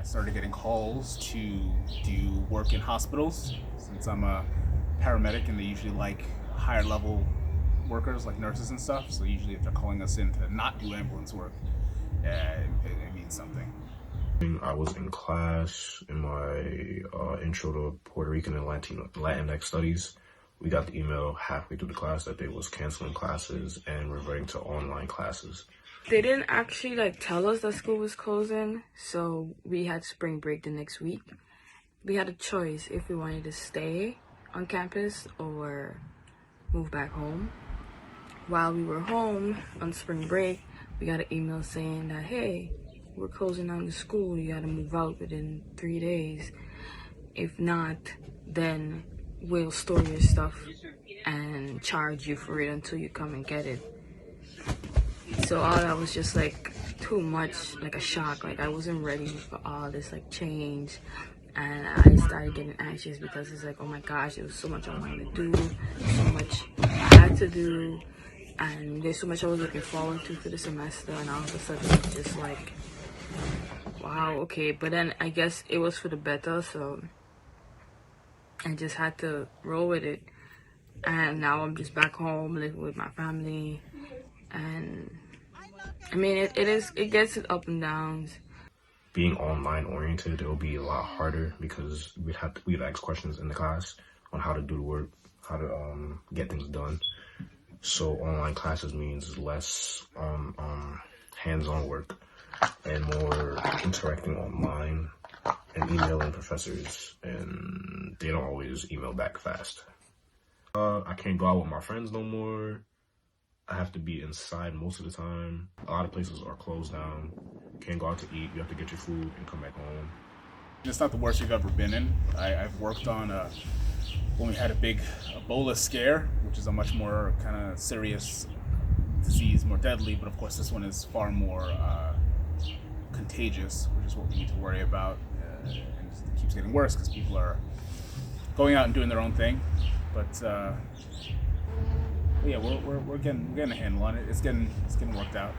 started getting calls to do work in hospitals. Since I'm a paramedic and they usually like higher level workers like nurses and stuff, so usually if they're calling us in to not do ambulance work, it means something. I was in class in my intro to Puerto Rican and Latinx studies. We got the email halfway through the class that they was canceling classes and reverting to online classes. They didn't actually tell us that school was closing, so we had spring break the next week. We had a choice if we wanted to stay on campus or move back home. While we were home on spring break, we got an email saying that, hey, we're closing down the school, you gotta move out within 3 days. If not, then we'll store your stuff and charge you for it until you come and get it. So all that was just too much, a shock. I wasn't ready for all this change, and I started getting anxious because it's oh my gosh, there was so much I wanted to do, so much I had to do, and there's so much I was looking forward to for the semester, and all of a sudden it's just wow, okay. But then I guess it was for the better, so I just had to roll with it. And now I'm just back home living with my family, and I mean it gets up and downs. Being online oriented, it'll be a lot harder because we'd ask questions in the class on how to do the work, how to get things done. So online classes means less hands-on work and more interacting online and emailing professors, and they don't always email back fast. I can't go out with my friends no more. I have to be inside most of the time. A lot of places are closed down. Can't go out to eat. You have to get your food and come back home. It's not the worst we've ever been in. I've worked on when we had a big Ebola scare, which is a much more kind of serious disease, more deadly, but of course this one is far more contagious, which is what we need to worry about. And it keeps getting worse because people are going out and doing their own thing. But yeah, we're getting a handle on it. It's getting worked out.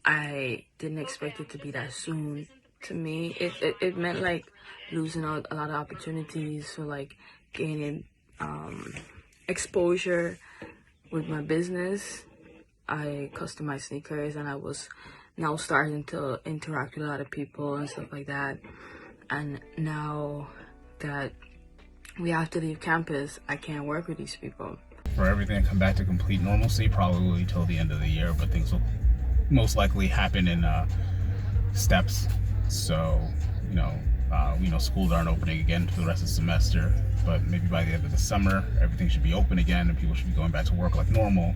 I didn't expect it to be that soon. To me, it meant losing out a lot of opportunities for gaining exposure with my business. I customize sneakers, and I was now starting to interact with a lot of people and stuff like that. And now that we have to leave campus, I can't work with these people. For everything to come back to complete normalcy, probably till the end of the year, but things will most likely happen in steps. So, schools aren't opening again for the rest of the semester, but maybe by the end of the summer, everything should be open again and people should be going back to work like normal.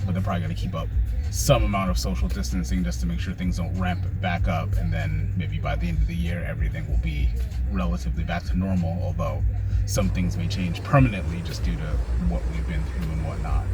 But they're probably going to keep up some amount of social distancing just to make sure things don't ramp back up, and then maybe by the end of the year everything will be relatively back to normal, although some things may change permanently just due to what we've been through and whatnot.